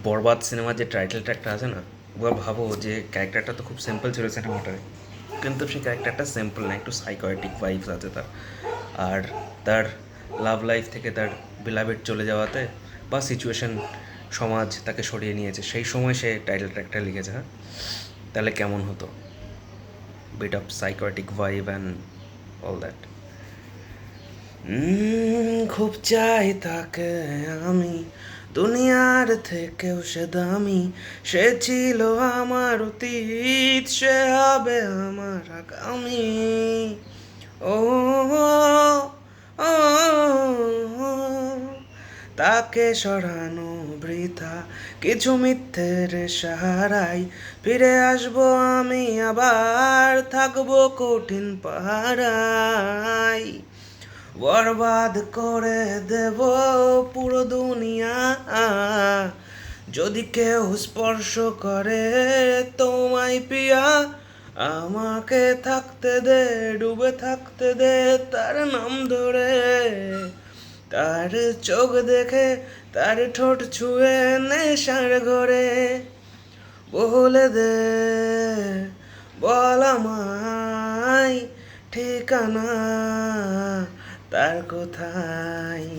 বরবাদ সিনেমার যে টাইটেল ট্র্যাকটা আছে না, একবার ভাবো যে ক্যারেক্টারটা তো খুব সিম্পল ছিল সিনেমাটায়, কিন্তু সেই ক্যারেক্টারটা সিম্পল না, একটু সাইকোয়েটিক ভাইবস আছে তার। আর তার লাভ লাইফ থেকে তার বিলাভেড চলে যাওয়াতে বা সিচুয়েশন, সমাজ তাকে সরিয়ে নিয়েছে, সেই সময় সে টাইটেল ট্র্যাকটা লিখেছে। হ্যাঁ, তাহলে কেমন হতো? Bit of psychotic vibe and all that. খুব চাই তাকে আমি, দুনিয়ার থেকেও সে দামি। সে ছিল আমার অতীত, সে হবে আমার আগামী। ও, ও, তাকে সরানো বৃথা, কিছু মিথ্যের সাহারাই ফিরে আসবো আমি, আবার থাকবো কঠিন পাহারায়। বরবাদ করে দেব পুরো দুনিয়া যদি কেউ স্পর্শ করে তোমায় পিয়া। আমাকে থাকতে দে, ডুবে থাকতে দে তার নাম ধরে, তার চোখ দেখে, তার ঠোঁট ছুঁয়ে নেশার ঘরে। বলে দে, বল আমায় ঠিকানা তার কোথায়।